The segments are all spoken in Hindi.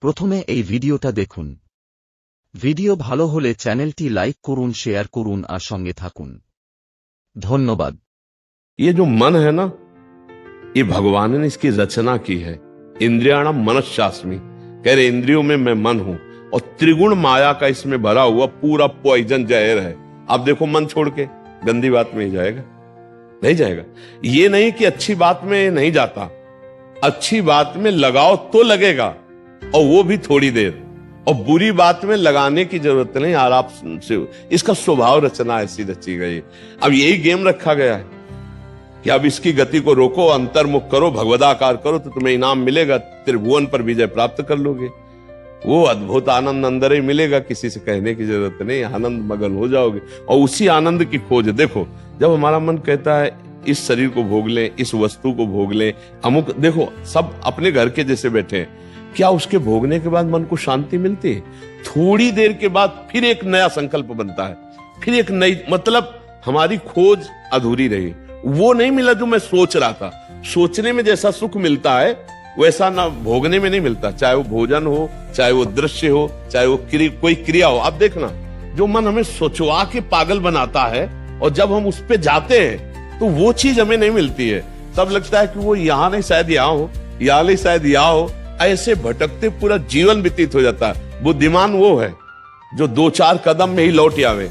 প্রথমে এই ভিডিওটা দেখুন। ভিডিও ভালো হলে চ্যানেলটি লাইক করুন, শেয়ার করুন আর সঙ্গে থাকুন। ধন্যবাদ। ये जो मन है ना, ये भगवान ने इसकी रचना की है। इंद्रियाणम मनश्चास्मि, कह रहे इंद्रियों में मैं मन हूं, और त्रिगुण माया का इसमें भरा हुआ पूरा पॉइजन जहर है। अब देखो मन छोड़ के गंदी बात में ही जाएगा, नहीं जाएगा। ये नहीं कि अच्छी बात में नहीं जाता, अच्छी बात में लगाओ तो लगेगा, और वो भी थोड़ी देर, और बुरी बात में लगाने की जरूरत नहीं, आराम से। इसका स्वभाव रचना ऐसी रची गई। अब यही गेम रखा गया है कि अब इसकी गति को रोको, अंतर्मुख करो, भगवदाकार करो, तो तुम्हें इनाम मिलेगा, त्रिभुवन पर विजय प्राप्त कर लोगे। वो अद्भुत आनंद अंदर ही मिलेगा, किसी से कहने की जरूरत नहीं, आनंद मगन हो जाओगे। और उसी आनंद की खोज देखो, जब हमारा मन कहता है इस शरीर को भोग लें, इस वस्तु को भोग लें, अमुक, देखो सब अपने घर के जैसे बैठे हैं, क्या उसके भोगने के बाद मन को शांति मिलती है? थोड़ी देर के बाद फिर एक नया संकल्प बनता है, फिर एक नई, मतलब हमारी खोज अधूरी रही। वो नहीं मिला जो मैं सोच रहा था। सोचने में जैसा सुख मिलता है वैसा ना भोगने में नहीं मिलता, चाहे वो भोजन हो, चाहे वो दृश्य हो, चाहे वो कोई क्रिया हो। आप देखना, जो मन हमें सोचवा के पागल बनाता है, और जब हम उस पे जाते हैं तो वो चीज हमें नहीं मिलती है। तब लगता है कि वो यहां नहीं, शायद यहां हो, यहां नहीं, शायद यहां हो। ऐसे भटकते पूरा जीवन व्यतीत हो जाता है। बुद्धिमान वो है जो 2-4 कदम में ही लौट आवे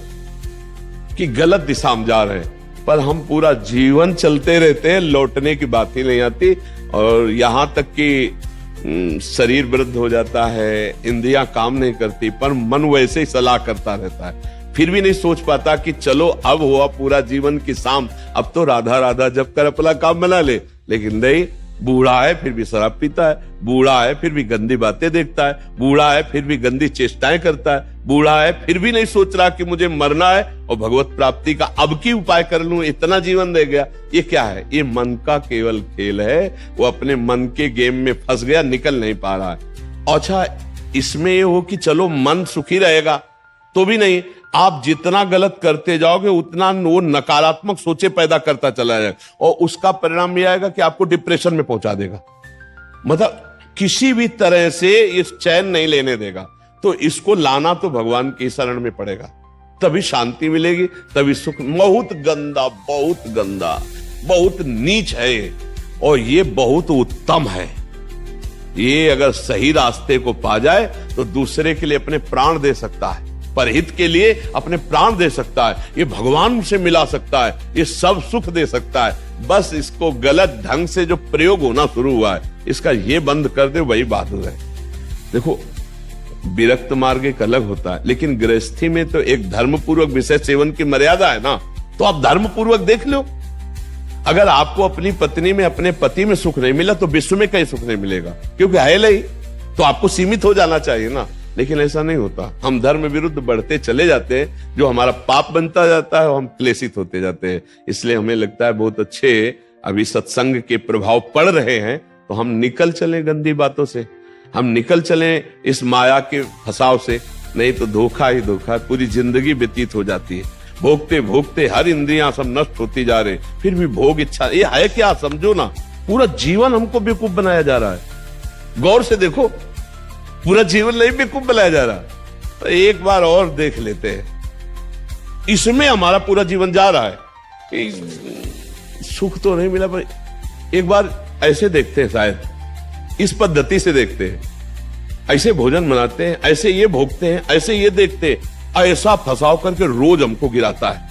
कि गलत दिशा में जा रहे हैं, पर हम पूरा जीवन चलते रहते हैं, लौटने की बात ही नहीं आती। और यहां तक कि शरीर वृद्ध हो जाता है, इंद्रियां काम नहीं करती, पर मन वैसे ही सलाह करता रहता है। फिर भी नहीं सोच पाता कि चलो अब हुआ पूरा जीवन की शाम, अब तो राधा राधा जब कर अपना काम बना ले। लेकिन नहीं, बूढ़ा है फिर भी शराब पीता है, बूढ़ा है फिर भी गंदी बातें देखता है, बूढ़ा है फिर भी गंदी चेष्टाएं करता है, बूढ़ा है फिर भी नहीं सोच रहा कि मुझे मरना है और भगवत प्राप्ति का अब की उपाय कर लूं, इतना जीवन दे गया। ये क्या है? ये मन का केवल खेल है। वो अपने मन के गेम में फंस गया, निकल नहीं पा रहा है। अच्छा, इसमें ये हो कि चलो मन सुखी रहेगा, तो भी नहीं। आप जितना गलत करते जाओगे उतना वो नकारात्मक सोचे पैदा करता चला जाएगा, और उसका परिणाम यह आएगा कि आपको डिप्रेशन में पहुंचा देगा। मतलब किसी भी तरह से इस चैन नहीं लेने देगा। तो इसको लाना तो भगवान की शरण में पड़ेगा, तभी शांति मिलेगी, तभी सुख। बहुत गंदा, बहुत गंदा, बहुत नीच है ये, और ये बहुत उत्तम है। ये अगर सही रास्ते को पा जाए तो दूसरे के लिए अपने प्राण दे सकता है, परहित के लिए अपने प्राण दे सकता है, ये भगवान से मिला सकता है, ये सब सुख दे सकता है। बस इसको गलत ढंग से जो प्रयोग होना शुरू हुआ है, इसका ये बंद कर दे, वही बहादुर है। देखो, विरक्त मार्ग एक अलग होता है, लेकिन गृहस्थी में तो एक धर्मपूर्वक विषय सेवन की मर्यादा है ना। तो आप धर्मपूर्वक देख लो। अगर आपको अपनी पत्नी में, अपने पति में सुख नहीं मिला तो विश्व में कहीं सुख नहीं मिलेगा, क्योंकि है नहीं, तो आपको सीमित हो जाना चाहिए ना। लेकिन ऐसा नहीं होता, हम धर्म विरुद्ध बढ़ते चले जाते हैं, जो हमारा पाप बनता जाता है और हम क्लेशित होते जाते हैं। इसलिए हमें लगता है बहुत अच्छे अभी सत्संग के प्रभाव पड़ रहे हैं, तो हम निकल चले गंदी बातों से, हम निकल चले इस माया के फसाव से। नहीं तो धोखा ही धोखा, पूरी जिंदगी व्यतीत हो जाती है। भोगते भोगते हर इंद्रियां सब नष्ट होती जा रहे, फिर भी भोग इच्छा, ये है क्या? समझो ना, पूरा जीवन हमको बेवकूफ बनाया जा रहा है। गौर से देखो, पूरा जीवन नहीं बेवकूफ बनाया जा रहा। तो एक बार और देख लेते हैं, इसमें हमारा पूरा जीवन जा रहा है। सुख तो नहीं मिला, पर एक बार ऐसे देखते हैं, शायद इस पद्धति से देखते हैं, ऐसे भोजन बनाते हैं, ऐसे ये भोगते हैं, ऐसे ये देखते हैं, ऐसा फंसाव करके रोज हमको गिराता है,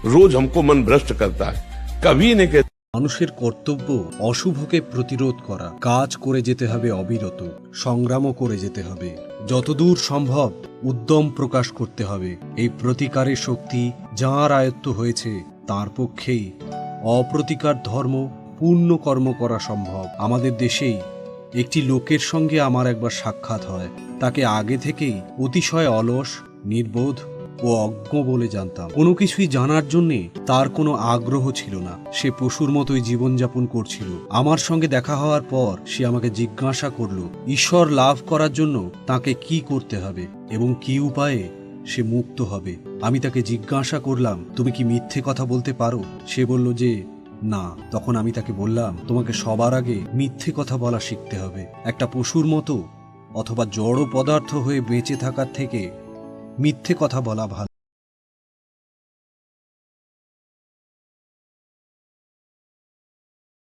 रोज हमको मन भ्रष्ट करता है। कभी नहीं कहते মানুষের কর্তব্য অশুভকে প্রতিরোধ করা, কাজ করে যেতে হবে অবিরত, সংগ্রামও করে যেতে হবে, যতদূর সম্ভব উদ্যম প্রকাশ করতে হবে। এই প্রতিকারের শক্তি যাঁর আয়ত্ত হয়েছে তার পক্ষেই অপ্রতিকার ধর্ম পূর্ণ কর্ম করা সম্ভব। আমাদের দেশেই একটি লোকের সঙ্গে আমার একবার সাক্ষাৎ হয়। তাকে আগে থেকেই অতিশয় অলস, নির্বোধ ও অজ্ঞ বলে জানতাম। কোনো কিছুই জানার জন্যে তার কোনো আগ্রহ ছিল না। সে পশুর মতোই জীবনযাপন করছিল। আমার সঙ্গে দেখা হওয়ার পর সে আমাকে জিজ্ঞাসা করলো ঈশ্বর লাভ করার জন্য তাকে কি করতে হবে এবং কি উপায়ে সে মুক্ত হবে। আমি তাকে জিজ্ঞাসা করলাম, তুমি কি মিথ্যে কথা বলতে পারো? সে বলল যে না। তখন আমি তাকে বললাম, তোমাকে সবার আগে মিথ্যে কথা বলা শিখতে হবে। একটা পশুর মতো অথবা জড় পদার্থ হয়ে বেঁচে থাকার থেকে মিথ্যে কথা বলা ভালো।